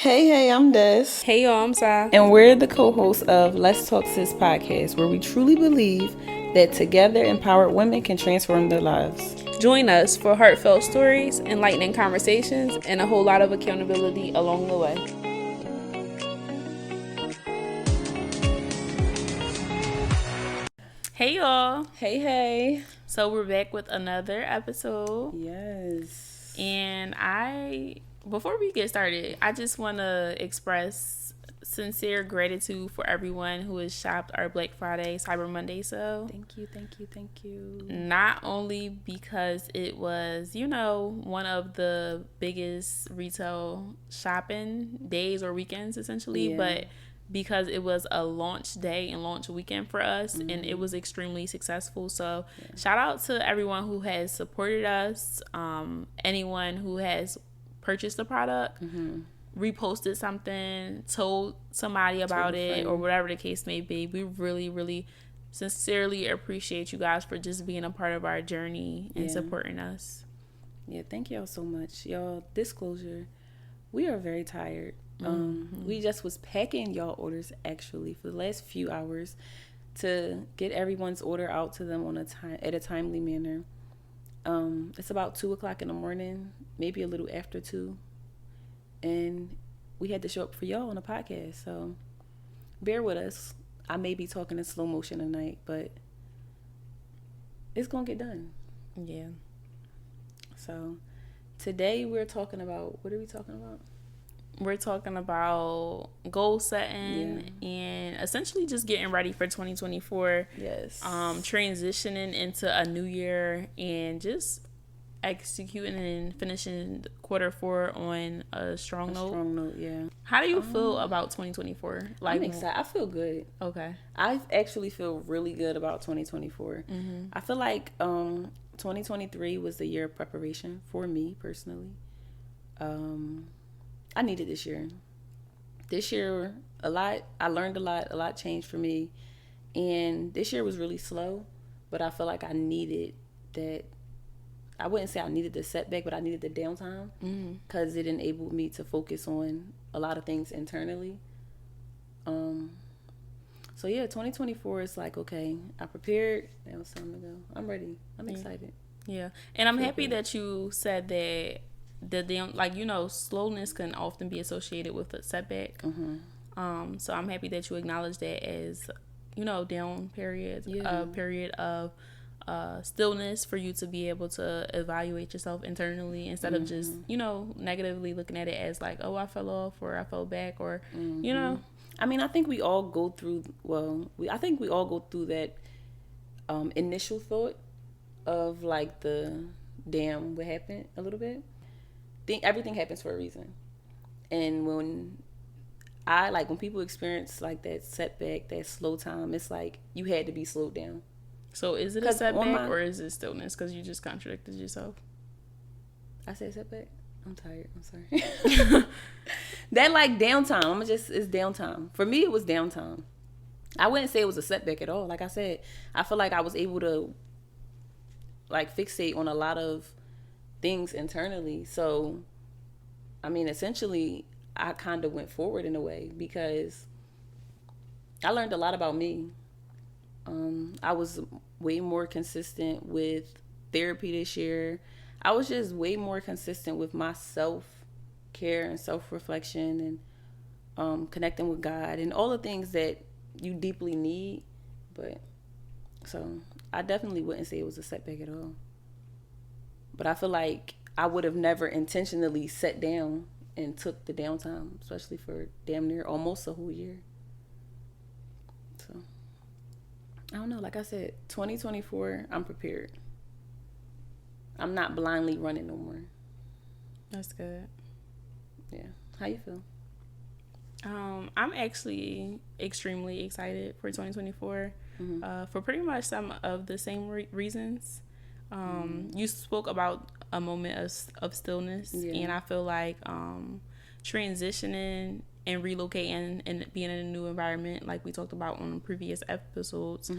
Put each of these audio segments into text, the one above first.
Hey, I'm Des. Hey y'all, I'm Sai. And we're the co hosts of Let's Talk Sis podcast, where we truly believe that together empowered women can transform their lives. Join us for heartfelt stories, enlightening conversations, and a whole lot of accountability along the way. Hey y'all. Hey. So we're back with another episode. Yes. And before we get started, I just want to express sincere gratitude for everyone who has shopped our Black Friday, Cyber Monday sale. Thank you. Not only because it was, one of the biggest retail shopping days or weekends essentially, but because it was a launch day and launch weekend for us, and it was extremely successful. So shout out to everyone who has supported us, anyone who has purchased the product, reposted something, told somebody about it, or whatever the case may be. We really, really sincerely appreciate you guys for just being a part of our journey and supporting us. Yeah, thank y'all so much. Y'all, disclosure, we are very tired. We just was packing y'all orders actually for the last few hours to get everyone's order out to them at a timely manner. It's about 2:00 in the morning, maybe a little after 2, and we had to show up for y'all on the podcast. So bear with us. I may be talking in slow motion tonight, but it's gonna get done. Yeah. So today we're talking about, what are we talking about? We're talking about goal setting and essentially just getting ready for 2024. Yes. Transitioning into a new year and just executing and finishing Q4 on a strong note. Strong note, yeah. How do you feel about 2024? I'm excited. I feel good. Okay. I actually feel really good about 2024. I feel like 2023 was the year of preparation for me personally. I needed this year. This year, I learned a lot changed for me. And this year was really slow, but I feel like I needed that. I wouldn't say I needed the setback, but I needed the downtime because it enabled me to focus on a lot of things internally. So yeah, 2024 is like, okay, I prepared. Now it's time to go. I'm ready. I'm excited. Yeah. And I'm happy that you said that slowness can often be associated with a setback. So I'm happy that you acknowledge that as, down periods, a period of stillness for you to be able to evaluate yourself internally instead of just, negatively looking at it as like, oh, I fell off or I fell back or, I mean, I think we all go through, that initial thought of like the damn, what happened a little bit. Everything happens for a reason. And when people experience like that setback, that slow time, it's like you had to be slowed down. So is it a setback or is it stillness? Because you just contradicted yourself. I said setback? I'm tired. I'm sorry. That like downtime. It's downtime. For me, it was downtime. I wouldn't say it was a setback at all. Like I said, I feel like I was able to like fixate on a lot of things internally. So, I mean, essentially, I kind of went forward in a way because I learned a lot about me. I was way more consistent with therapy this year. I was just way more consistent with my self-care and self-reflection and connecting with God and all the things that you deeply need. So I definitely wouldn't say it was a setback at all. But I feel like I would have never intentionally sat down and took the downtime, especially for damn near almost a whole year. So, I don't know. Like I said, 2024, I'm prepared. I'm not blindly running no more. That's good. Yeah. How you feel? I'm actually extremely excited for 2024 for pretty much some of the same reasons. You spoke about a moment of stillness, and I feel like transitioning and relocating and being in a new environment, like we talked about on previous episodes,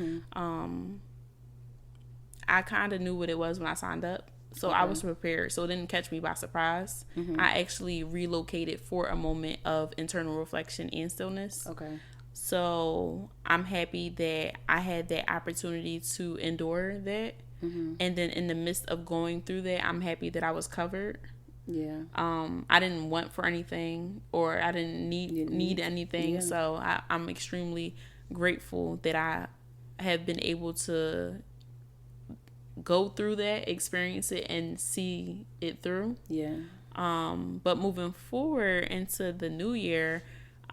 I kind of knew what it was when I signed up. So I was prepared. So it didn't catch me by surprise. I actually relocated for a moment of internal reflection and stillness. Okay. So I'm happy that I had that opportunity to endure that. And then in the midst of going through that, I'm happy that I was covered. Yeah. I didn't want for anything, or I didn't need anything. Yeah. So I'm extremely grateful that I have been able to go through that, experience it, and see it through. Yeah. But moving forward into the new year,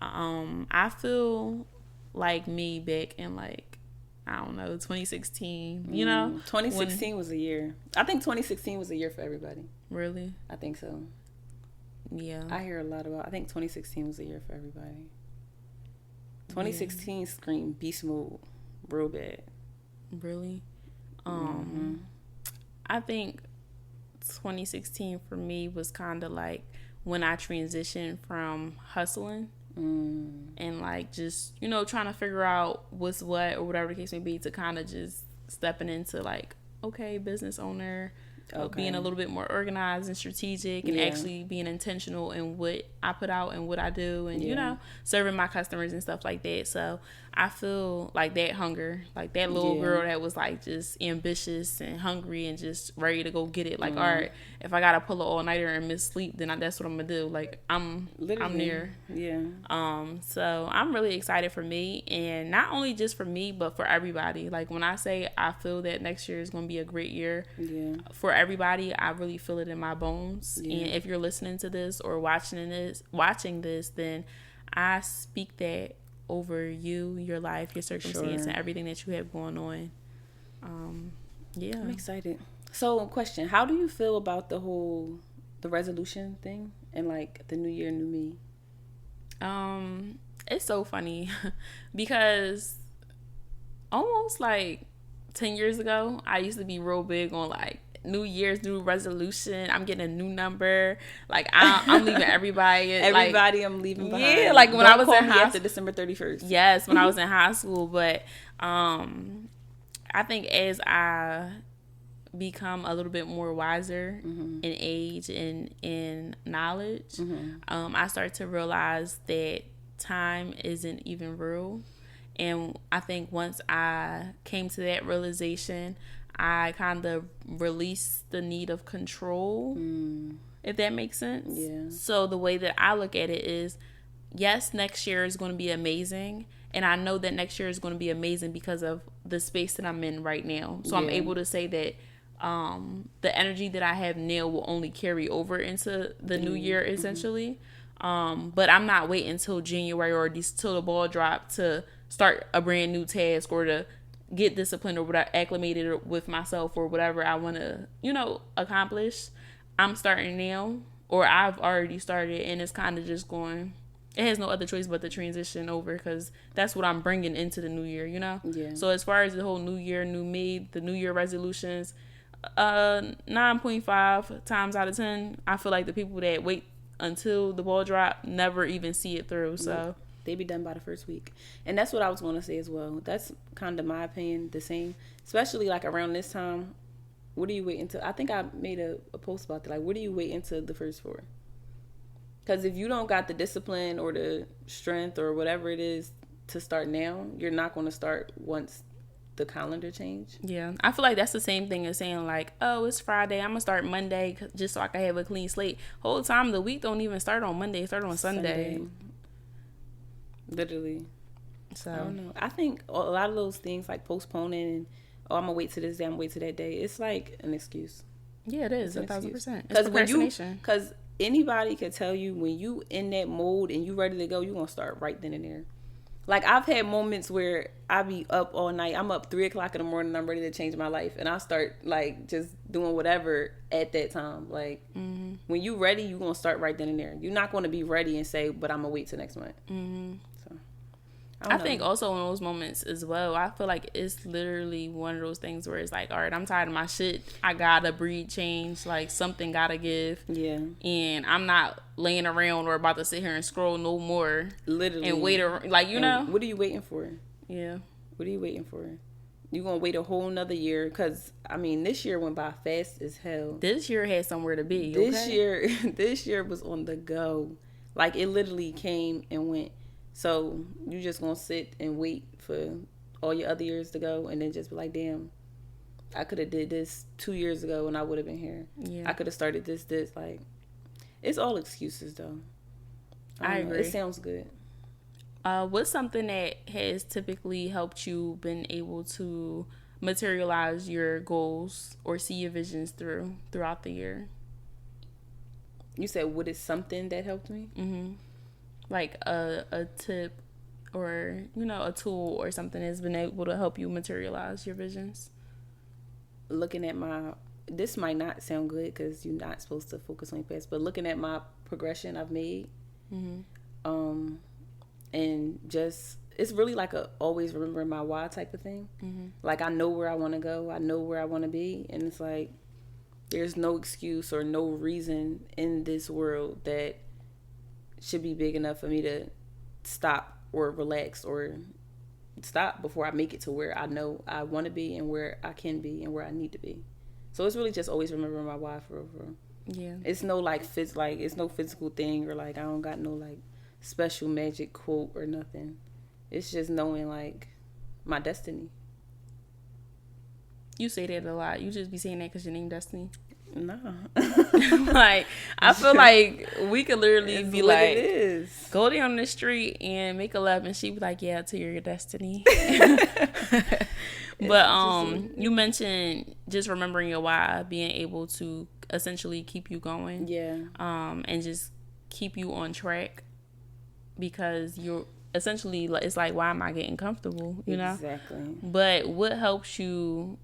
I feel like me back in like, I don't know, 2016, you know? 2016 was a year. I think 2016 was a year for everybody. Really? I think so. Yeah. I hear a lot about, I think 2016 was a year for everybody. 2016 screamed beast mode real bad. Really? I think 2016 for me was kind of like when I transitioned from hustling and like just, you know, trying to figure out what's what or whatever the case may be, to kind of just stepping into like, okay, business owner, being a little bit more organized and strategic, and actually being intentional in what I put out and what I do, and you know, serving my customers and stuff like that. So I feel like that hunger, like that little girl that was like just ambitious and hungry and just ready to go get it. Like, all right, if I gotta pull an all-nighter and miss sleep, then that's what I'm gonna do. Like I'm there. Yeah. So I'm really excited for me, and not only just for me, but for everybody. Like when I say I feel that next year is gonna be a great year for everybody, I really feel it in my bones. And if you're listening to this or watching this, then I speak that over you, your life, your circumstance, and everything that you have going on. I'm excited. So, question: how do you feel about the resolution thing and like the new year, new me? It's so funny because almost like 10 years ago, I used to be real big on like New Year's new resolution. I'm getting a new number. Like I'm leaving everybody. I'm leaving behind. Yeah, like when I was in high after December 31st. Yes, when I was in high school. But I think as I become a little bit more wiser in age and in knowledge, I start to realize that time isn't even real. And I think once I came to that realization, I kind of released the need of control, if that makes sense. Yeah. So the way that I look at it is, yes, next year is going to be amazing. And I know that next year is going to be amazing because of the space that I'm in right now. So I'm able to say that the energy that I have now will only carry over into the new year, essentially. But I'm not waiting until January or till the ball drop to start a brand new task or to get disciplined or whatever, acclimated with myself or whatever I want to, you know, accomplish. I'm starting now, or I've already started, and it's kind of just going. It has no other choice but to transition over, because that's what I'm bringing into the new year, you know? Yeah. So as far as the whole new year, new me, the new year resolutions, 9.5 times out of 10, I feel like the people that wait until the ball drop never even see it through. So they be done by the first week. And that's what I was going to say as well. That's kind of my opinion, the same. Especially like around this time, what are you waiting to? I think I made a post about that. Like, what are you waiting to the first for? Because if you don't got the discipline or the strength or whatever it is to start now, you're not going to start once the calendar change. Yeah, I feel like that's the same thing as saying like, oh, it's Friday, I'm gonna start Monday just so I can have a clean slate. Whole time the week don't even start on Monday, it start on Sunday. Literally. So I don't know. I think a lot of those things like postponing and I'm gonna wait to this day, I'm gonna wait to that day. It's like an excuse. Yeah, it is 1,000%. Because anybody can tell you when you in that mode and you ready to go, you gonna start right then and there. Like, I've had moments where I be up all night. I'm up 3 o'clock in the morning. I'm ready to change my life. And I start, like, just doing whatever at that time. Like, when you ready, you going to start right then and there. You're not going to be ready and say, but I'm going to wait till next month. So, I think also in those moments as well, I feel like it's literally one of those things where it's like, all right, I'm tired of my shit. I got to breed change. Like, something got to give. Yeah. And I'm not laying around or about to sit here and scroll no more. Literally. And wait around. Like, you know. What are you waiting for? Yeah. What are you waiting for? You're going to wait a whole nother year because, I mean, this year went by fast as hell. This year had somewhere to be, This year was on the go. Like, it literally came and went. So, you just going to sit and wait for all your other years to go and then just be like, damn, I could have did this 2 years ago and I would have been here. Yeah. I could have started this. Like, it's all excuses, though. I agree. It sounds good. What's something that has typically helped you been able to materialize your goals or see your visions throughout the year? You said, what is something that helped me? Mm-hmm. Like a tip or, a tool or something that's been able to help you materialize your visions? Looking at this might not sound good because you're not supposed to focus on your past, but looking at my progression I've made, and just, it's really like always remembering my why type of thing. Like, I know where I want to go. I know where I want to be. And it's like, there's no excuse or no reason in this world that should be big enough for me to stop or relax or stop before I make it to where I know I want to be and where I can be and where I need to be. So it's really just always remembering my why for real. Yeah. It's no it's no physical thing or like I don't got no like special magic quote or nothing. It's just knowing like my destiny. You say that a lot. You just be saying that because your name Destiny. No. Like, I feel like we could literally be what like, it is. Go down the street and make a left, and she'd be like, yeah, to your destiny. But you mentioned just remembering your why, being able to essentially keep you going. Yeah. And just keep you on track, because you're essentially, it's like, why am I getting comfortable? You know? Exactly. But what helps you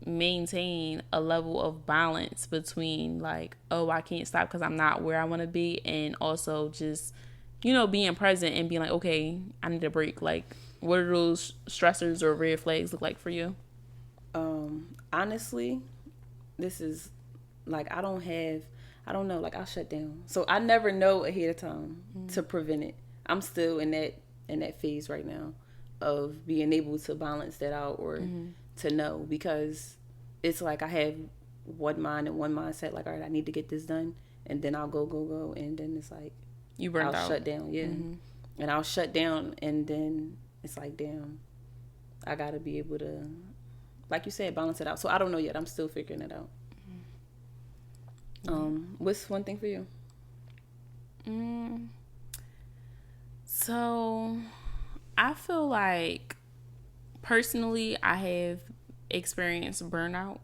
maintain a level of balance between like, oh, I can't stop because I'm not where I want to be, and also just, being present and being like, okay, I need a break. Like, what are those stressors or red flags look like for you? Honestly, this is like, I don't know, like, I'll shut down. So I never know ahead of time to prevent it. I'm still in that phase right now of being able to balance that out or to know, because it's like I have one mind and one mindset, like, all right, I need to get this done, and then I'll go, and then it's like you burnt I'll out. shut down, and I'll shut down, and then it's like, damn, I gotta be able to, like you said, balance it out. So I don't know yet. I'm still figuring it out. What's one thing for you? So I feel like personally I have experienced burnout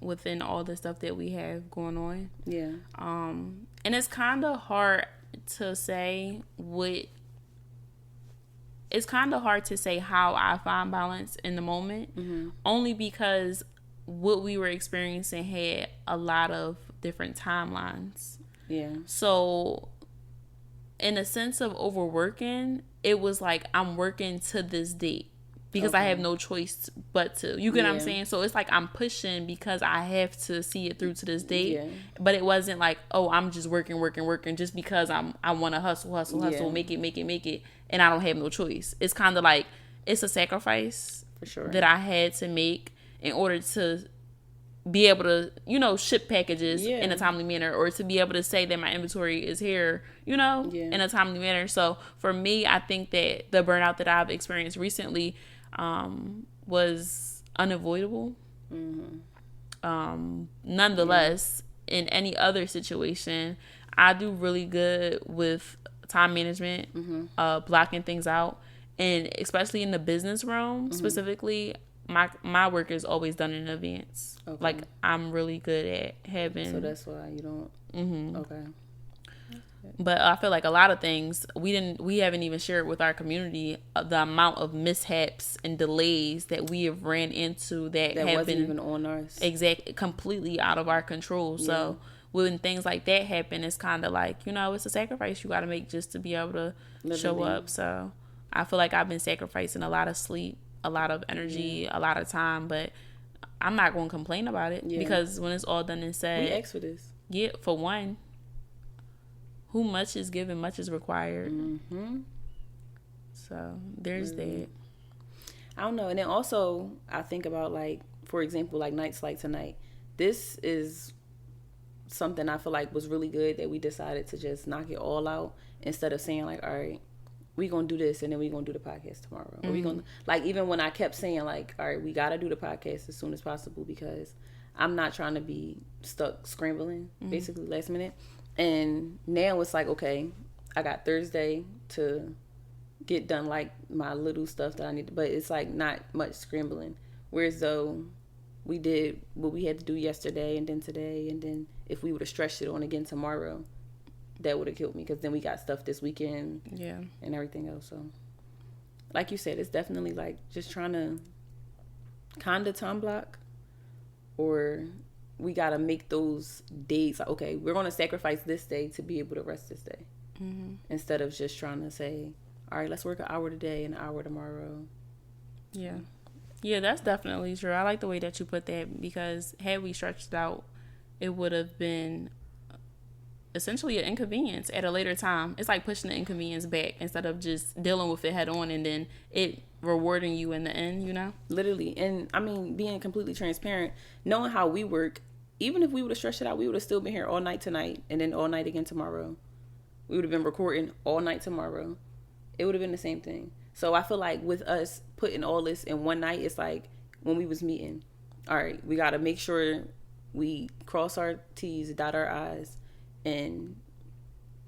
within all the stuff that we have going on. Yeah. And it's kind of hard to say how I find balance in the moment, only because what we were experiencing had a lot of different timelines. Yeah. So in a sense of overworking, it was like I'm working to this date because I have no choice but to. You get what I'm saying? So it's like I'm pushing because I have to see it through to this date. Yeah. But it wasn't like, oh, I'm just working just because I want to hustle, make it, and I don't have no choice. It's kind of like it's a sacrifice for sure that I had to make in order to be able to, ship packages in a timely manner, or to be able to say that my inventory is here, in a timely manner. So for me, I think that the burnout that I've experienced recently was unavoidable. Nonetheless, in any other situation, I do really good with time management, blocking things out, and especially in the business realm specifically, my work is always done in advance. Okay. Like, I'm really good at having. So that's why you don't. Okay. But I feel like a lot of things we haven't even shared with our community the amount of mishaps and delays that we have ran into that have wasn't been even on us. Completely out of our control. Yeah. So when things like that happen, it's kind of like, it's a sacrifice you got to make just to be able to show up. So I feel like I've been sacrificing a lot of sleep, a lot of energy, a lot of time, but I'm not going to complain about it because when it's all done and said, we asked for this. Yeah, for one, who much is given, much is required. So there's that. I don't know. And then also I think about, like, for example, like nights like tonight. This is something I feel like was really good that we decided to just knock it all out instead of saying like, all right, we gonna do this and then we gonna do the podcast tomorrow. Or we gonna, like, even when I kept saying like, all right, we gotta do the podcast as soon as possible because I'm not trying to be stuck scrambling basically last minute. And now it's like, okay, I got Thursday to get done like my little stuff that I need to, but it's like not much scrambling. Whereas though we did what we had to do yesterday and then today, and then if we would have stretched it on again tomorrow, that would have killed me because then we got stuff this weekend, and everything else. So, like you said, it's definitely like just trying to kind of time block, or we gotta make those days like, okay, we're gonna sacrifice this day to be able to rest this day, instead of just trying to say, all right, let's work an hour today and an hour tomorrow. Yeah, that's definitely true. I like the way that you put that because had we stretched it out, it would have been essentially an inconvenience at a later time. It's like pushing the inconvenience back instead of just dealing with it head on and then it rewarding you in the end, you know? Literally. And I mean, being completely transparent, knowing how we work, even if we would have stretched it out, we would have still been here all night tonight and then all night again tomorrow. We would have been recording all night tomorrow. It would have been the same thing. So I feel like with us putting all this in one night, it's like when we was meeting, all right, we got to make sure we cross our T's, dot our I's, and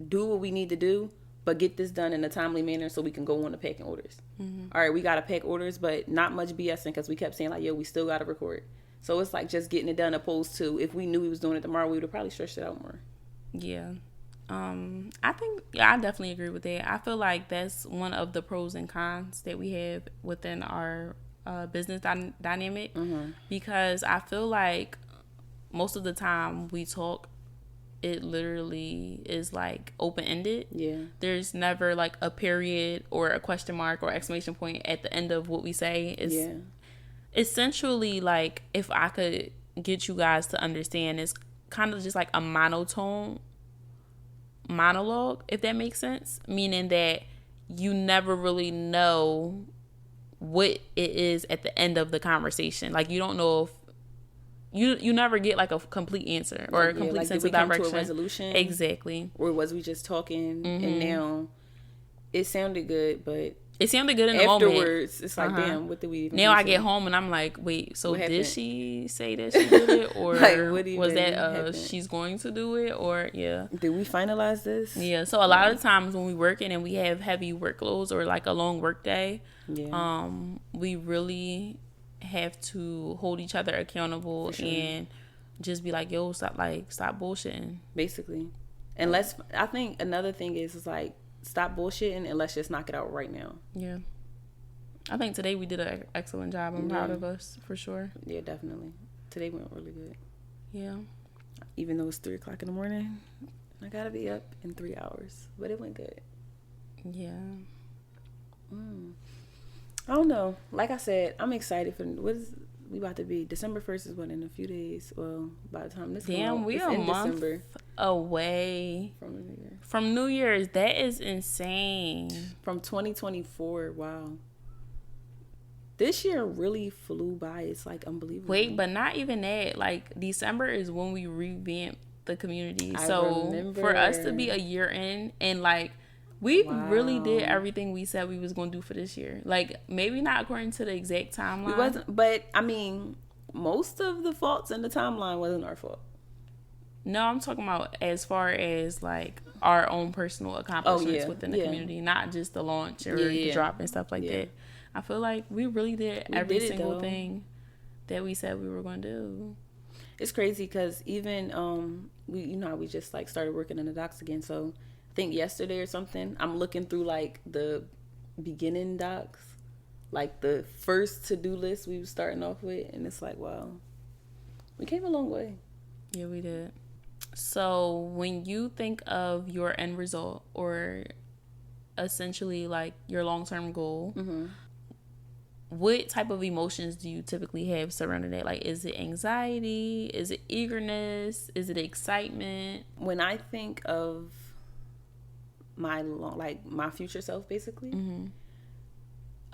do what we need to do, but get this done in a timely manner so we can go on to packing orders. All right, we got to pack orders, but not much BSing because we kept saying like, yo, we still got to record. So it's like just getting it done, opposed to if we knew we was doing it tomorrow, we would have probably stretched it out more. Yeah. I think, I definitely agree with that. I feel like that's one of the pros and cons that we have within our business dynamic, because I feel like most of the time we talk, it literally is like open-ended. Yeah. There's never like a period or a question mark or exclamation point at the end of what we say. It's essentially like, if I could get you guys to understand, it's kind of just like a monotone monologue, if that makes sense, meaning that you never really know what it is at the end of the conversation. Like, you don't know if you never get like a complete answer or a complete sense of direction. To a resolution, exactly, or was we just talking and now it sounded good, but it sounded good in the moment. Afterwards, it's like, damn, what did we even now I get home and I'm like, wait, so did she say that she did it, or like, was that she's going to do it, or did we finalize this? So a lot of times when we working and we have heavy workloads or like a long work day, we really have to hold each other accountable and just be like, yo, stop bullshitting, basically. And I think another thing is like, stop bullshitting and let's just knock it out right now. Yeah. I think today we did an excellent job. I'm proud of us, for sure. Yeah, definitely. Today went really good. Yeah. Even though it's 3:00 in the morning, I gotta be up in 3 hours. But it went good. Yeah. I don't know. Like I said, I'm excited for we about to be. December 1st is in a few days. Well, by the time this comes out, we are a month December. Away from New Year's. That is insane. From 2024. Wow. This year really flew by. It's like unbelievable. Wait, but not even that. Like, December is when we revamped the community. So for us to be a year in and like, we really did everything we said we was going to do for this year. Like, maybe not according to the exact timeline. We wasn't, but I mean, most of the faults in the timeline wasn't our fault. No, I'm talking about as far as like our own personal accomplishments within the community, not just the launch or the drop and stuff like that. I feel like we really did every single thing that we said we were going to do. It's crazy because even we just like started working in the docs again. So I think yesterday or something, I'm looking through like the beginning docs, like the first to-do list we were starting off with, and it's like, wow, we came a long way. Yeah, we did. So when you think of your end result, or essentially like your long-term goal, what type of emotions do you typically have surrounding it? Like, is it anxiety? Is it eagerness? Is it excitement? When I think of my future self, basically,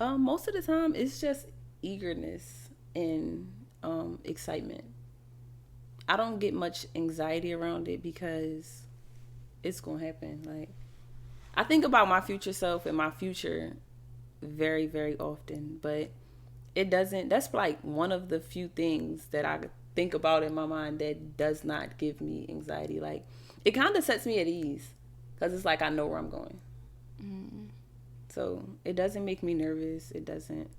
Most of the time, it's just eagerness and excitement. I don't get much anxiety around it because it's gonna happen. Like, I think about my future self and my future very, very often, but it doesn't. That's like one of the few things that I think about in my mind that does not give me anxiety. Like, it kind of sets me at ease because it's like I know where I'm going. So it doesn't make me nervous. It doesn't.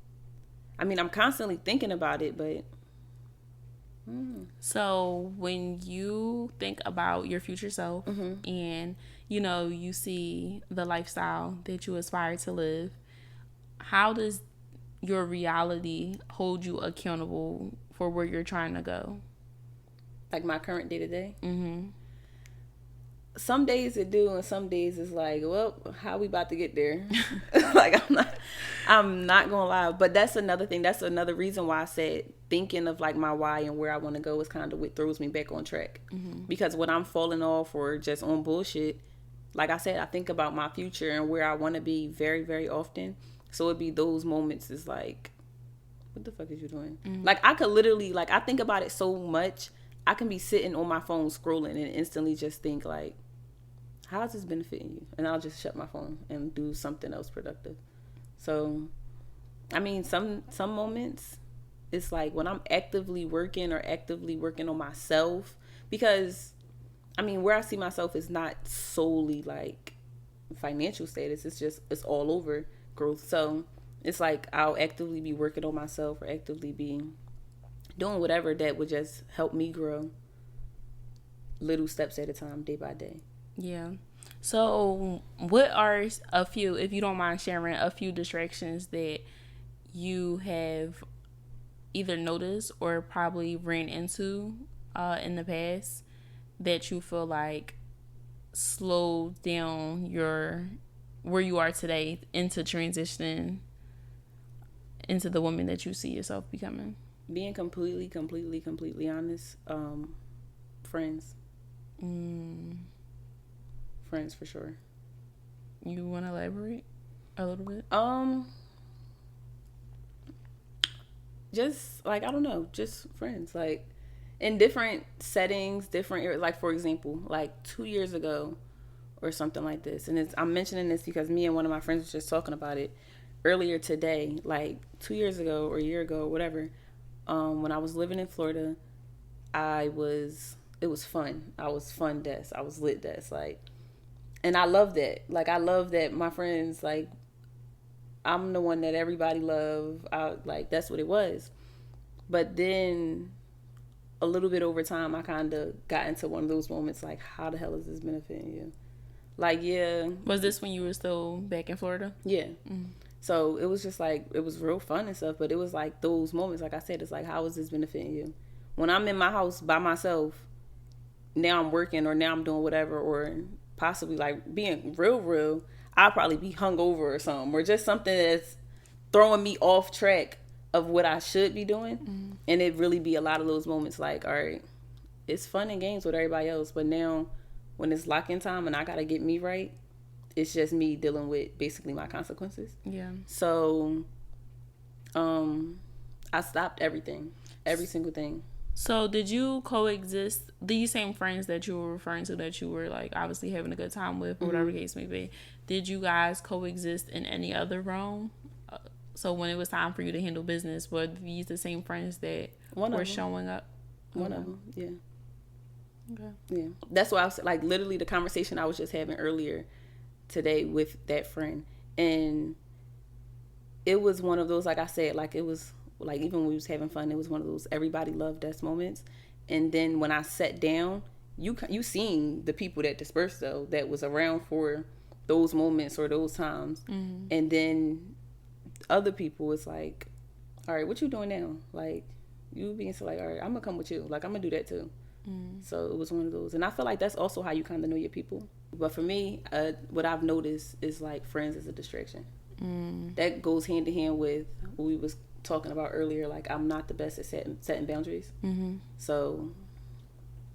I mean, I'm constantly thinking about it, but. So when you think about your future self and you see the lifestyle that you aspire to live, how does your reality hold you accountable for where you're trying to go? Like my current day to day? Some days it do, and some days it's like, well, how we about to get there? Like, I'm not gonna lie, but that's another thing. That's another reason why I said thinking of like my why and where I want to go is kind of what throws me back on track. Because when I'm falling off or just on bullshit, like I said, I think about my future and where I want to be very, very often. So it'd be those moments is like, what the fuck is you doing? Like, I could literally, like, I think about it so much, I can be sitting on my phone scrolling and instantly just think like, how is this benefiting you? And I'll just shut my phone and do something else productive. So, I mean, some moments, it's like when I'm actively working on myself, because, I mean, where I see myself is not solely like financial status. It's all over growth. So it's like I'll actively be working on myself or actively be doing whatever that would just help me grow little steps at a time, day by day. Yeah. So what are a few, if you don't mind sharing, a few distractions that you have either noticed or probably ran into in the past that you feel like slowed down where you are today into transitioning into the woman that you see yourself becoming? Being completely honest, friends. Friends for sure. You want to elaborate a little bit? Just like, I don't know, just friends, like in different settings, different areas. Like, for example, like 2 years ago or something like this, and I'm mentioning this because me and one of my friends was just talking about it earlier today. Like 2 years ago or a year ago, whatever, when I was living in Florida, it was fun. I was fun desk. I was lit desk. Like, and I love that. Like, I love that my friends, like, I'm the one that everybody loved. Like, that's what it was. But then a little bit over time, I kind of got into one of those moments like, how the hell is this benefiting you? Like, yeah. Was this when you were still back in Florida? Yeah. So it was just like, it was real fun and stuff, but it was like those moments, like I said, it's like, how is this benefiting you? When I'm in my house by myself, now I'm working or now I'm doing whatever, or possibly like being real, I'll probably be hungover or something, or just something that's throwing me off track of what I should be doing. And it really be a lot of those moments like, all right, it's fun and games with everybody else, but now when it's lock-in time and I gotta get me right, it's just me dealing with basically my consequences. Yeah. So I stopped everything, every single thing. So did you coexist, these same friends that you were referring to that you were like obviously having a good time with, or whatever the case may be, did you guys coexist in any other realm? So when it was time for you to handle business, were these the same friends that were showing up? One of them, yeah. Okay. Yeah. That's why I was like, literally the conversation I was just having earlier today with that friend. And it was one of those, like I said, like it was like, even when we was having fun, it was one of those everybody loved us moments. And then when I sat down, you seen the people that dispersed though, that was around for those moments or those times. And then other people, it's like, all right, what you doing now? Like, you being so like, all right, I'm gonna come with you. Like, I'm gonna do that too. So it was one of those. And I feel like that's also how you kind of know your people. But for me, what I've noticed is like friends is a distraction. That goes hand in hand with what we was talking about earlier. Like, I'm not the best at setting boundaries. So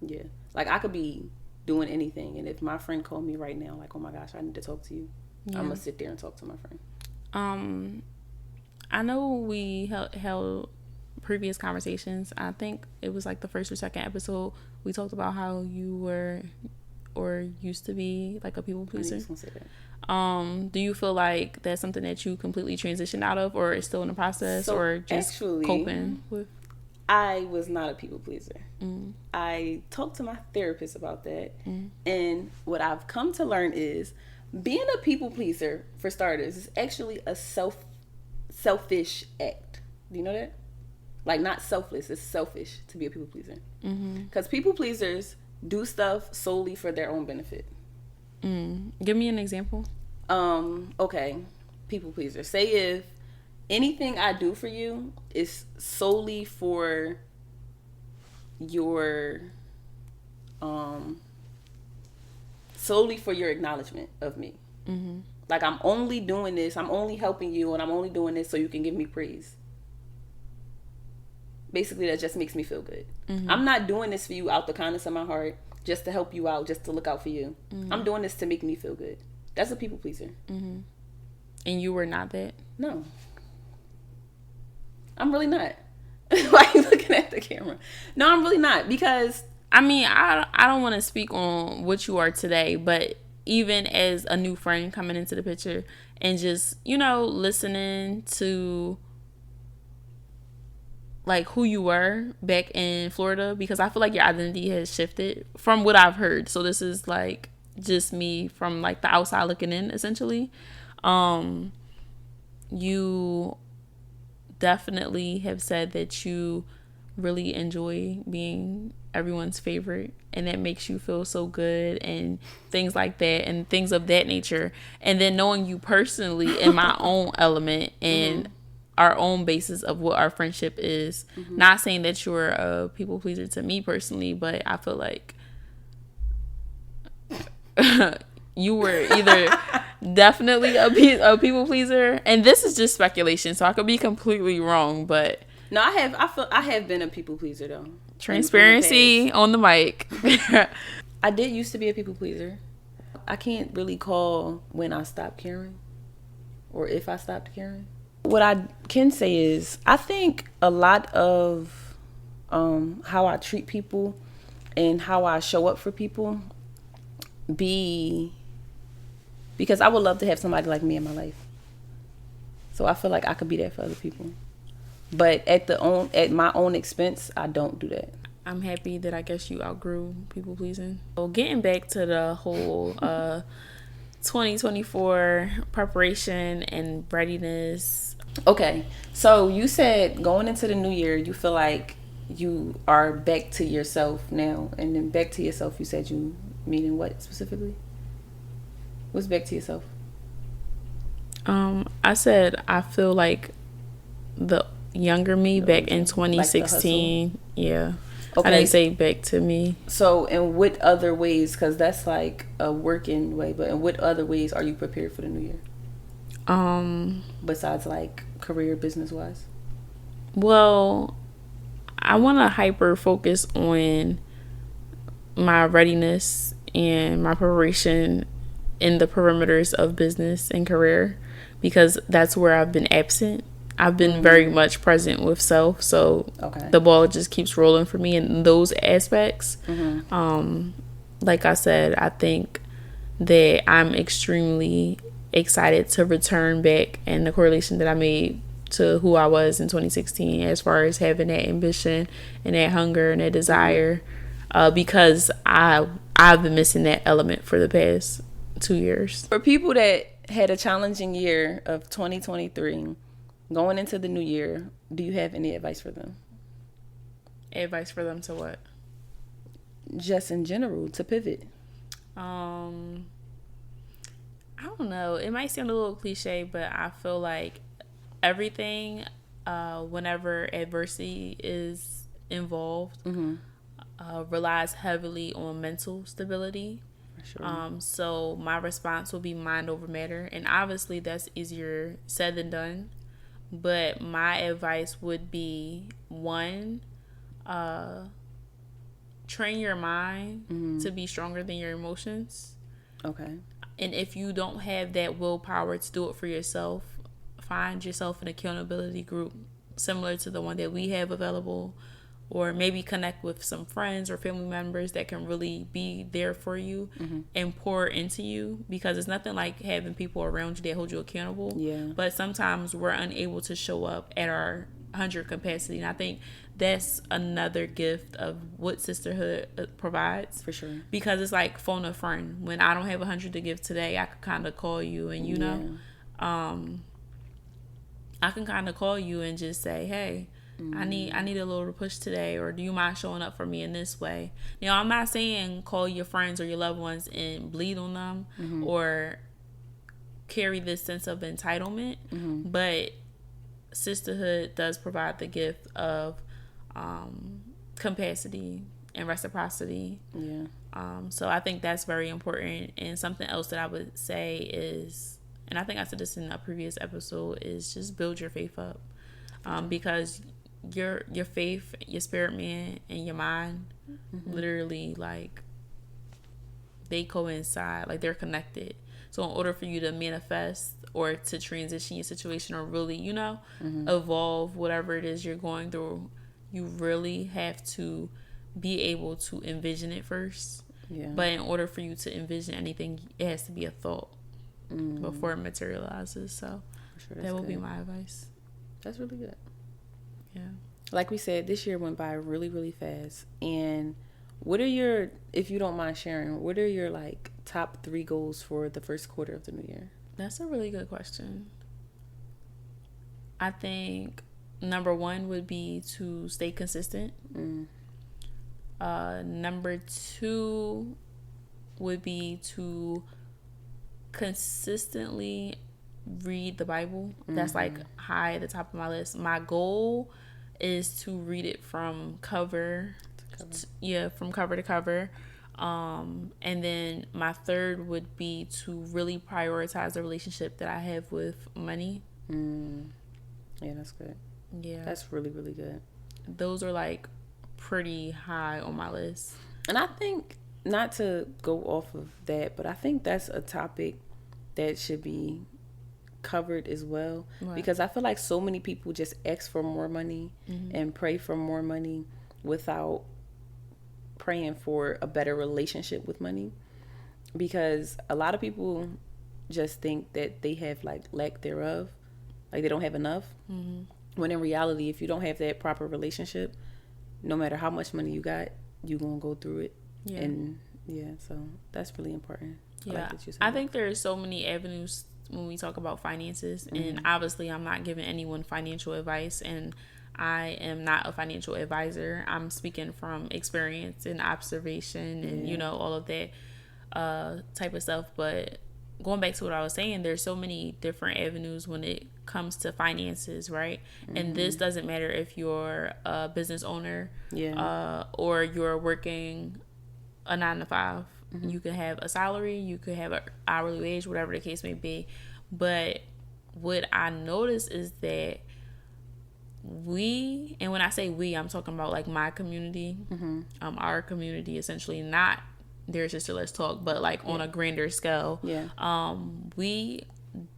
yeah, like I could be doing anything, and if my friend called me right now, like, oh my gosh, I need to talk to you, I'm gonna sit there and talk to my friend. I know we held previous conversations. I think it was like the first or second episode. We talked about how you were or used to be like a people pleaser. Do you feel like that's something that you completely transitioned out of, or is still in the process, or just actually coping with? I was not a people pleaser. I talked to my therapist about that, and what I've come to learn is being a people pleaser, for starters, is actually a selfish act. Do you know that? Like, not selfless, it's selfish to be a people pleaser. Because people pleasers do stuff solely for their own benefit. Give me an example. Okay, people pleaser. Say if anything I do for you is solely for your acknowledgement of me. Like, I'm only doing this, I'm only helping you, and I'm only doing this so you can give me praise. Basically, that just makes me feel good. I'm not doing this for you out the kindness of my heart, just to help you out, just to look out for you. I'm doing this to make me feel good. That's a people pleaser. And you were not that? No. I'm really not. Why are you looking at the camera? No, I'm really not, because... I mean, I don't want to speak on what you are today, but even as a new friend coming into the picture and just, you know, listening to like who you were back in Florida, because I feel like your identity has shifted from what I've heard. So this is like just me from like the outside looking in, essentially. You definitely have said that you really enjoy being everyone's favorite, and that makes you feel so good and things like that and things of that nature. And then knowing you personally in my own element and our own basis of what our friendship is, not saying that you're a people pleaser to me personally, but I feel like you were either definitely a people pleaser, and this is just speculation, so I could be completely wrong, but no, I have been a people pleaser though. Transparency on the mic. I did used to be a people pleaser. I can't really call when I stopped caring or if I stopped caring. What I can say is I think a lot of how I treat people and how I show up for people because I would love to have somebody like me in my life. So I feel like I could be there for other people. But at my own expense, I don't do that. I'm happy that I guess you outgrew people pleasing. So getting back to the whole 2024 preparation and readiness. Okay, so you said going into the new year, you feel like you are back to yourself now, and then back to yourself. You said you meaning what specifically? What's back to yourself? I said I feel like the younger me back in 2016. Like yeah. Okay. I didn't say back to me. So in what other ways, because that's like a working way, but in what other ways are you prepared for the new year? Besides like career, business wise? Well, I want to hyper focus on my readiness and my preparation in the perimeters of business and career, because that's where I've been absent. I've been very much present with self, so the ball just keeps rolling for me in those aspects. Like I said, I think that I'm extremely excited to return back, and the correlation that I made to who I was in 2016 as far as having that ambition and that hunger and that desire, because I've been missing that element for the past 2 years. For people that had a challenging year of 2023, going into the new year, do you have any advice for them? Advice for them to what? Just in general, to pivot. I don't know. It might sound a little cliche, but I feel like everything, whenever adversity is involved, relies heavily on mental stability. Sure. So my response will be mind over matter, and obviously that's easier said than done. But my advice would be, one, train your mind to be stronger than your emotions. Okay. And if you don't have that willpower to do it for yourself, find yourself an accountability group similar to the one that we have available, or maybe connect with some friends or family members that can really be there for you and pour into you, because it's nothing like having people around you that hold you accountable. Yeah. But sometimes we're unable to show up at our 100 capacity, and I think that's another gift of what sisterhood provides. For sure. Because it's like phone a friend. When I don't have 100 to give today, I could kind of call you, and you know, I can kind of call you and just say, hey, I need a little push today, or do you mind showing up for me in this way? Now, I'm not saying call your friends or your loved ones and bleed on them or carry this sense of entitlement, but sisterhood does provide the gift of capacity and reciprocity. Yeah. So I think that's very important. And something else that I would say is, and I think I said this in a previous episode, is just build your faith up, because your faith, your spirit man, and your mind literally, like, they coincide, like they're connected. So in order for you to manifest or to transition your situation, or really, you know, evolve whatever it is you're going through, you really have to be able to envision it first. Yeah. But in order for you to envision anything, it has to be a thought before it materializes. So sure, that will good. be my advice. That's really good. Yeah. Like we said, this year went by really, really fast. And what are your, if you don't mind sharing, what are your like top 3 goals for the first quarter of the new year? That's a really good question. I think number 1 would be to stay consistent. Number 2 would be to consistently read the Bible. That's like high at the top of my list. My goal is to read it from cover to cover. And then my 3rd would be to really prioritize the relationship that I have with money. Yeah, that's good. Yeah, that's really, really good. Those are like pretty high on my list. And I think, not to go off of that, but I think that's a topic that should be covered as well. Right. Because I feel like so many people just ask for more money and pray for more money without praying for a better relationship with money. Because a lot of people just think that they have like lack thereof, like they don't have enough. When in reality, if you don't have that proper relationship, no matter how much money you got, you're gonna go through it. Yeah. And so that's really important. Yeah, I think there are so many avenues when we talk about finances, and obviously I'm not giving anyone financial advice, and I am not a financial advisor. I'm speaking from experience and observation and you know, all of that type of stuff. But going back to what I was saying, there's so many different avenues when it comes to finances, right? And this doesn't matter if you're a business owner or you're working a 9 to 5. You can have a salary, you could have an hourly wage, whatever the case may be. But what I notice is that we, and when I say we, I'm talking about like my community, our community, essentially, not Dear Sister Let's Talk, but like on a grander scale. We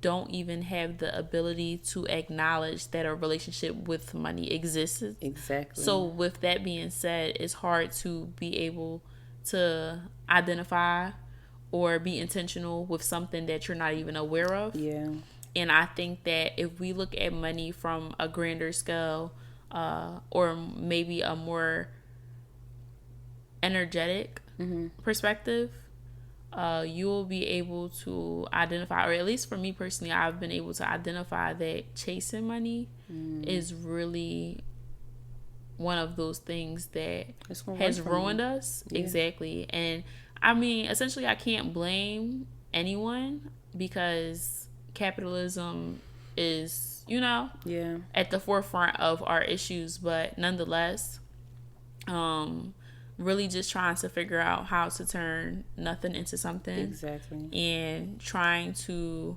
don't even have the ability to acknowledge that a relationship with money exists. Exactly. So with that being said, it's hard to be able to identify or be intentional with something that you're not even aware of. Yeah. And I think that if we look at money from a grander scale, or maybe a more energetic perspective, you will be able to identify, or at least for me personally, I've been able to identify that chasing money is really one of those things that has ruined us. Yeah. Exactly. And I mean, essentially, I can't blame anyone because capitalism is, you know, at the forefront of our issues. But nonetheless, really just trying to figure out how to turn nothing into something. Exactly. And trying to,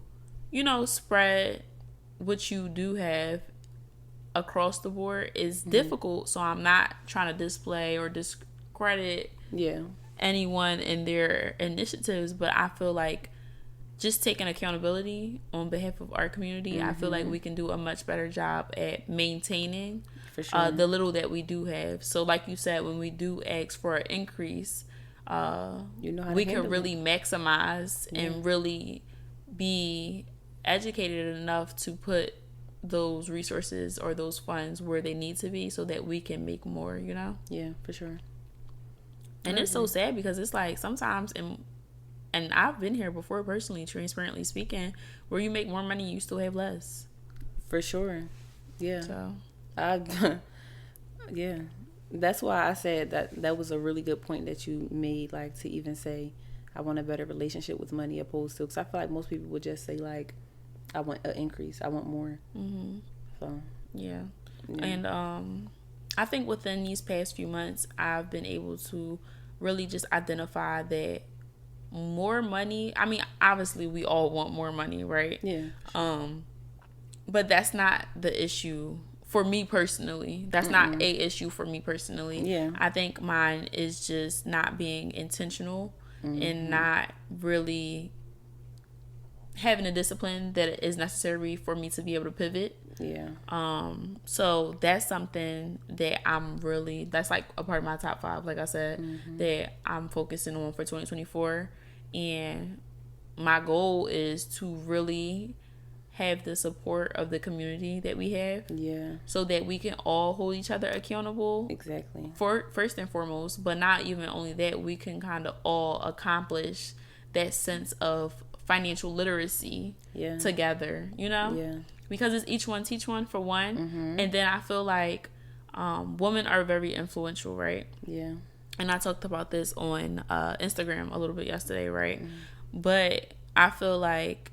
you know, spread what you do have across the board is difficult. So I'm not trying to display or discredit anyone in their initiatives, but I feel like just taking accountability on behalf of our community, I feel like we can do a much better job at maintaining For sure. the little that we do have. So like you said, when we do ask for an increase, You know how we to can handle really it. maximize and really be educated enough to put those resources or those funds where they need to be so that we can make more, you know? Yeah, for sure. And it's so sad because it's like sometimes, and I've been here before personally, transparently speaking, where you make more money, you still have less. For sure. Yeah. So, Yeah. That's why I said that was a really good point that you made, like, to even say, I want a better relationship with money opposed to, because I feel like most people would just say, like, I want an increase. I want more. So, yeah. And I think within these past few months, I've been able to really just identify that more money, I mean, obviously we all want more money, right? Yeah. But that's not the issue for me personally. That's not a issue for me personally. Yeah. I think mine is just not being intentional and not really having a discipline that is necessary for me to be able to pivot. Yeah. So that's something that that's like a part of my top 5, like I said, that I'm focusing on for 2024. And my goal is to really have the support of the community that we have. Yeah. So that we can all hold each other accountable. Exactly. For first and foremost, but not even only that, we can kind of all accomplish that sense of financial literacy together, you know? Yeah. Because it's each one teach one for one. And then I feel like women are very influential, right? Yeah. And I talked about this on Instagram a little bit yesterday, right? But I feel like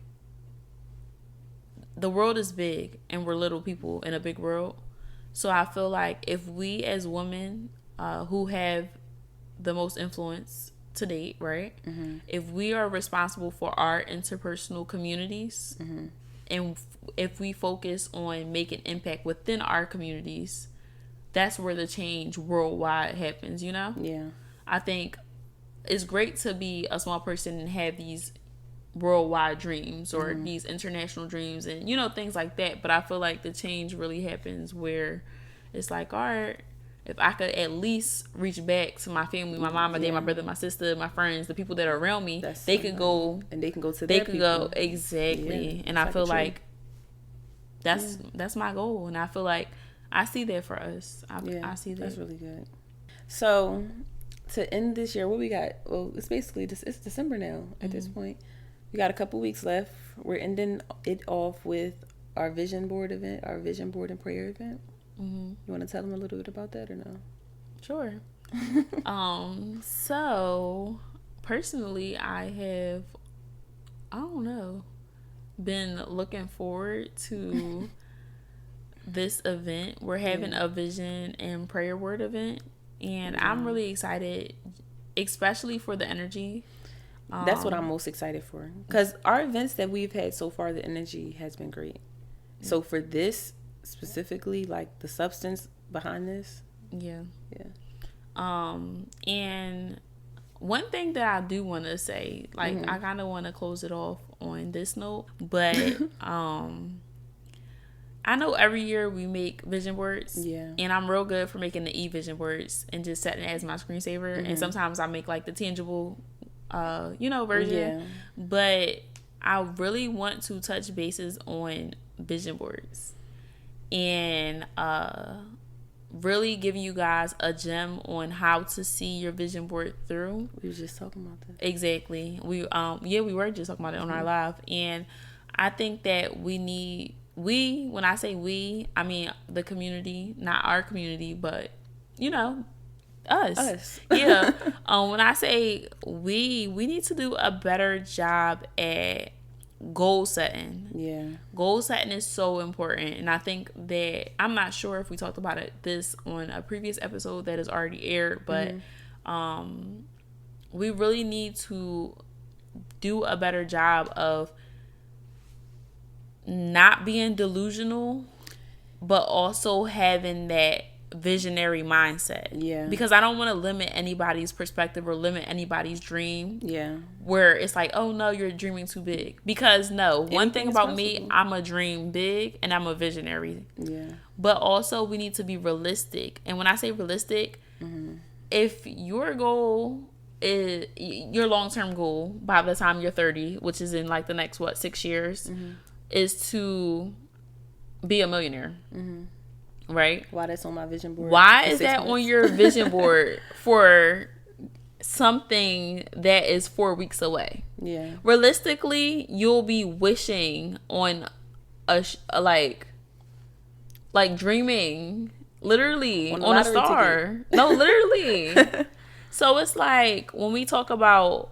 the world is big and we're little people in a big world. So I feel like if we as women who have the most influence to date, right? If we are responsible for our interpersonal communities and if we focus on making impact within our communities, that's where the change worldwide happens, you know? Yeah. I think it's great to be a small person and have these worldwide dreams or these international dreams and, you know, things like that. But I feel like the change really happens where it's like, all right, if I could at least reach back to my family, my mom, my dad, my brother, my sister, my friends, the people that are around me, they could go and they can go to they their could people. go exactly. Yeah, and I feel like that's that's my goal, and I feel like I see that for us. I see that. That's really good. So to end this year, what we got? Well, it's basically it's December now at this point. We got a couple weeks left. We're ending it off with our vision board event, our vision board and prayer event. You want to tell them a little bit about that or no? Sure. So personally, I don't know, been looking forward to this event. We're having a vision and prayer word event, and I'm really excited, especially for the energy. That's what I'm most excited for, because our events that we've had so far, the energy has been great. So for this specifically, like the substance behind this, and one thing that I do want to say, like I kind of want to close it off on this note, but I know every year we make vision boards, and I'm real good for making the vision boards and just setting it as my screensaver. And sometimes I make like the tangible, version. But I really want to touch bases on vision boards and really give you guys a gem on how to see your vision board through. We were just talking about that. Exactly. We were just talking about it on our live, and I think that when I say we, I mean the community, not our community, but us. Yeah. When I say we need to do a better job at goal setting. Yeah. Goal setting is so important. And I think that, I'm not sure if we talked about this on a previous episode that is already aired, but we really need to do a better job of not being delusional, but also having that visionary mindset. Yeah. Because I don't want to limit anybody's perspective or limit anybody's dream. Yeah. Where it's like, oh no, you're dreaming too big. Because no, one thing about me, I'm a dream big and I'm a visionary. Yeah. But also we need to be realistic. And when I say realistic, if your goal is your long-term goal by the time you're 30, which is in like the next 6 years, is to be a millionaire. Right? Why that's on my vision board? Why is that on your vision board for something that is 4 weeks away? Yeah. Realistically, you'll be wishing on like dreaming literally on a star. No, literally. So it's like when we talk about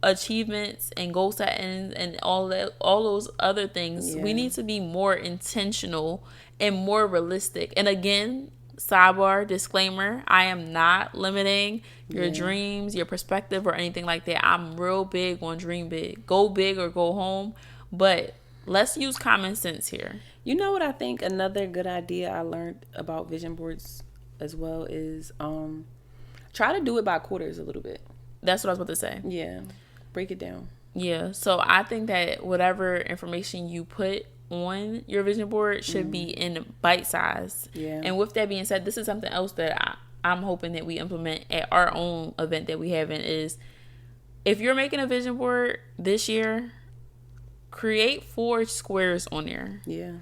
achievements and goal setting and all those other things, we need to be more intentional and more realistic. And again, sidebar, disclaimer, I am not limiting your dreams, your perspective, or anything like that. I'm real big on dream big. Go big or go home. But let's use common sense here. You know what I think another good idea I learned about vision boards as well is try to do it by quarters a little bit. That's what I was about to say. Yeah. Break it down. Yeah. So I think that whatever information you put on your vision board should be in bite size. Yeah. And with that being said, this is something else that I'm hoping that we implement at our own event that we have in is if you're making a vision board this year, create 4 squares on there. Yeah.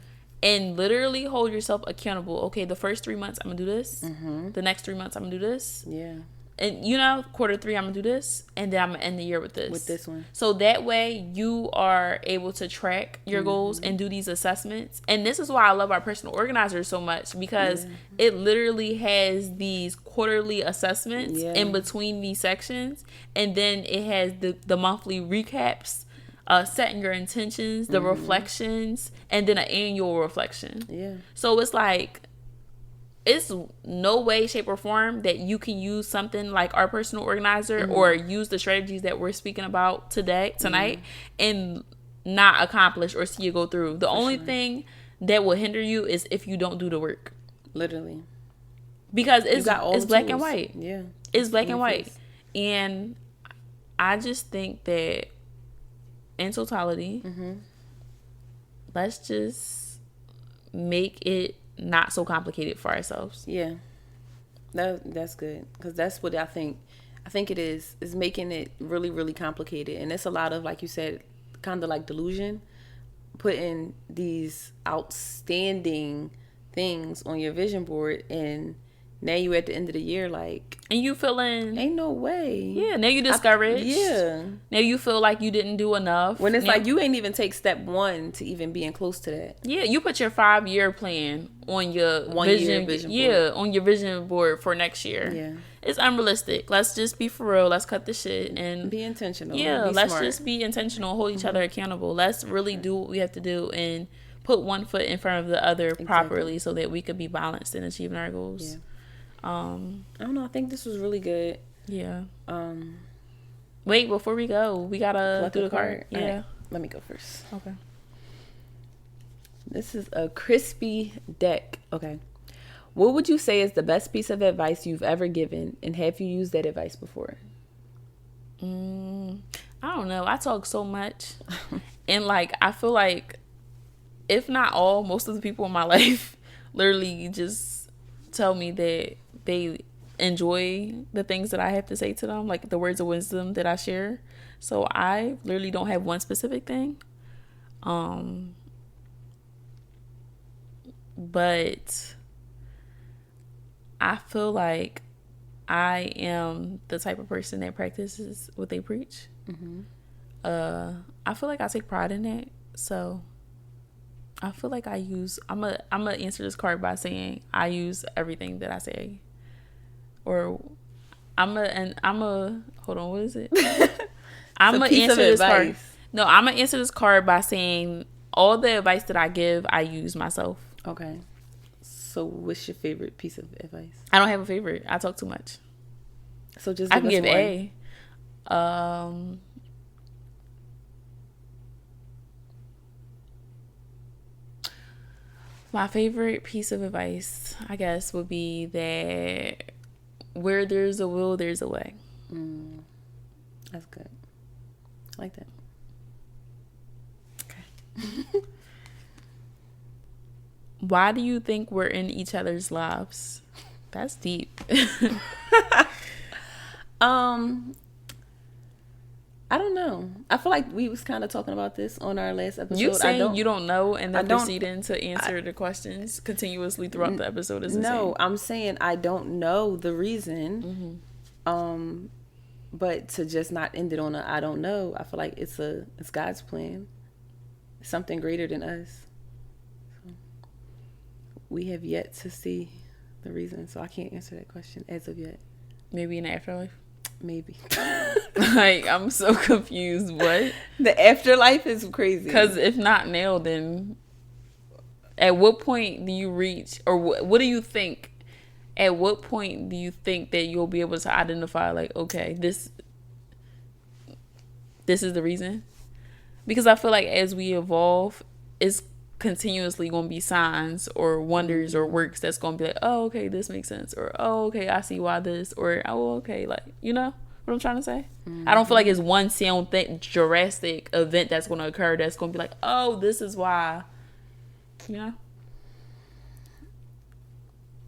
And literally hold yourself accountable. Okay, the first 3 months I'm gonna do this. The next 3 months I'm gonna do this. Yeah. And quarter 3 I'm gonna do this, and then I'm gonna end the year with this. With this one. So that way you are able to track your goals and do these assessments. And this is why I love our personal organizer so much, because it literally has these quarterly assessments in between these sections, and then it has the monthly recaps. Setting your intentions, the reflections, and then an annual reflection. Yeah. So it's like, it's no way, shape, or form that you can use something like our personal organizer or use the strategies that we're speaking about tonight, and not accomplish or see you go through. The only thing that will hinder you is if you don't do the work. Literally. Because it's black and white. Yeah. It's black and white. And I just think that in totality, let's just make it not so complicated for ourselves. Yeah, that's good, because that's what I think it is making it really, really complicated. And it's a lot of, like you said, kind of like delusion, putting these outstanding things on your vision board, and now you at the end of the year and you feeling ain't no way. Yeah, now you discouraged. Now you feel like you didn't do enough. When it's like you ain't even take step 1 to even being close to that. Yeah, you put your 5-year plan on your vision board. Yeah, on your vision board for next year. Yeah. It's unrealistic. Let's just be for real. Let's cut the shit and be intentional. Yeah, let's just be intentional, hold each other accountable. Let's really do what we have to do and put one foot in front of the other properly so that we could be balanced in achieving our goals. Yeah. I don't know. I think this was really good. Yeah. Wait, before we go, we gotta do the card. Yeah. Right. Let me go first. Okay. This is a crispy deck. Okay. What would you say is the best piece of advice you've ever given, and have you used that advice before? I don't know. I talk so much, and I feel like, if not all, most of the people in my life literally just tell me that they enjoy the things that I have to say to them, like the words of wisdom that I share. So I literally don't have one specific thing. But I feel like I am the type of person that practices what they preach. I feel like I take pride in that. So I feel like I'm gonna answer this card by saying I use everything that I say. Or hold on, what is it? I'm gonna answer this card. No, I'm gonna answer this card by saying all the advice that I give, I use myself. Okay. So what's your favorite piece of advice? I don't have a favorite. I talk too much. So just I can give A. My favorite piece of advice, I guess, would be that where there's a will, there's a way. That's good. I like that. Okay. Why do you think we're in each other's lives? That's deep. I don't know. I feel like we was kind of talking about this on our last episode. You saying you don't know and then proceeding to answer the questions continuously throughout the episode is insane. No, I'm saying I don't know the reason. But to just not end it on a I don't know, I feel like it's God's plan. It's something greater than us. So we have yet to see the reason, so I can't answer that question as of yet. Maybe in the afterlife? Maybe. Like, I'm so confused. What? The afterlife is crazy. Because if not now, then at what point do you reach, or what do you think? At what point do you think that you'll be able to identify, like, okay, this is the reason? Because I feel like as we evolve, it's continuously going to be signs or wonders or works that's going to be like, oh, okay, this makes sense, or oh, okay, I see why this, or oh, okay, like, you know what I'm trying to say? I don't feel like it's one sound drastic event that's going to occur that's going to be like, oh, this is why, you know.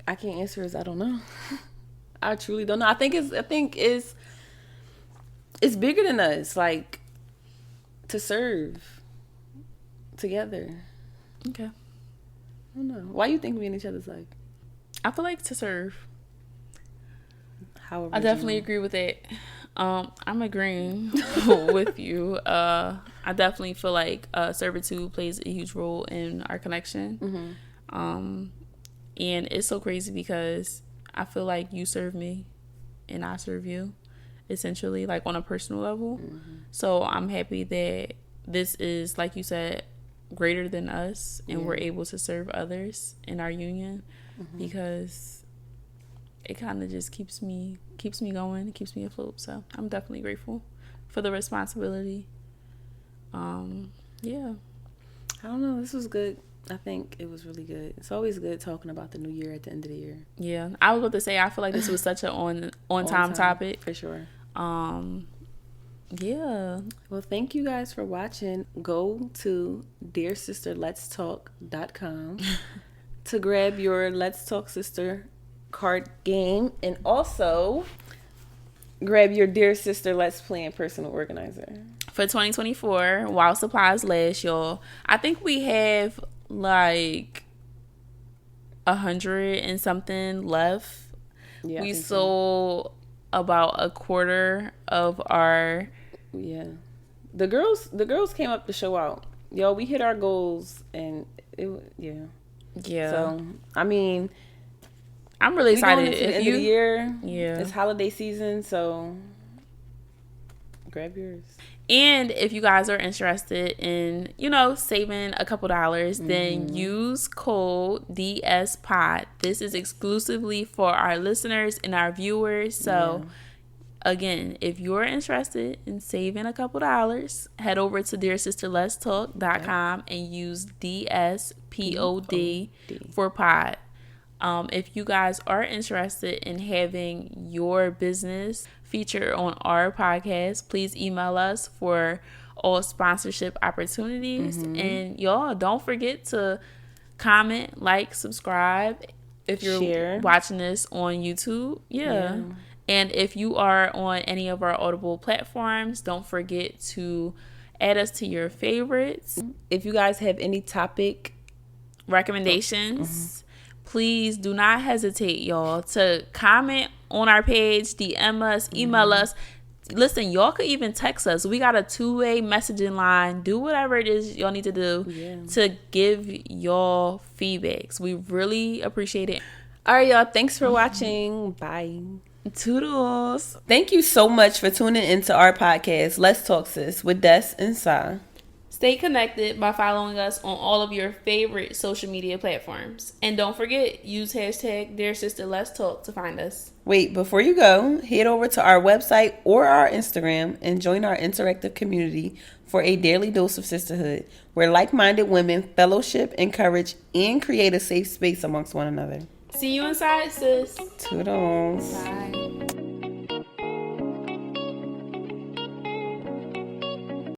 I can't answer as I don't know. I truly don't know. I think it's bigger than us, like, to serve together. Okay. I don't know. Why you think we in each other's life? I feel like to serve. However, I definitely agree with that. I'm agreeing with you. I definitely feel like servitude plays a huge role in our connection. And it's so crazy because I feel like you serve me and I serve you, essentially, like on a personal level. So I'm happy that this is, like you said, greater than us, and we're able to serve others in our union, because it kind of just keeps me going, it keeps me afloat. So I'm definitely grateful for the responsibility. Yeah. I don't know. This was good. I think it was really good. It's always good talking about the new year at the end of the year. Yeah. I was about to say, I feel like this was such an on time topic. For sure. Yeah. Well, thank you guys for watching. Go to dearsisterletstalk.com to grab your Let's Talk Sister card game, and also grab your Dear Sister Let's Plan personal organizer. For 2024, while supplies last, y'all, I think we have like 100 and something left. Yeah, we sold about a quarter of our. Yeah, the girls came up to show out. Yo, we hit our goals, and yeah. So I mean, I'm really excited. Going into the end of the year, yeah, it's holiday season, so grab yours. And if you guys are interested in, saving a couple dollars, then use code DSPOD. This is exclusively for our listeners and our viewers. So, again, if you're interested in saving a couple dollars, head over to dearsisterletstalk.com and use DSPOD for pod. If you guys are interested in having your business featured on our podcast, please email us for all sponsorship opportunities. And y'all, don't forget to comment, like, subscribe if you're watching this on YouTube. Yeah. And if you are on any of our Audible platforms, don't forget to add us to your favorites. If you guys have any topic recommendations, please do not hesitate, y'all, to comment on our page, DM us, email us. Listen, y'all could even text us. We got a 2-way messaging line. Do whatever it is y'all need to do to give y'all feedbacks. We really appreciate it. All right, y'all. Thanks for watching. Bye. Toodles. Thank you so much for tuning into our podcast, Let's Talk Sis, with Des and Sa. Stay connected by following us on all of your favorite social media platforms. And don't forget, use hashtag Dear Sister Let's Talk to find us. Wait, before you go, head over to our website or our Instagram and join our interactive community for a daily dose of sisterhood, where like-minded women fellowship, encourage, and create a safe space amongst one another. See you inside, sis. Toodles. Bye.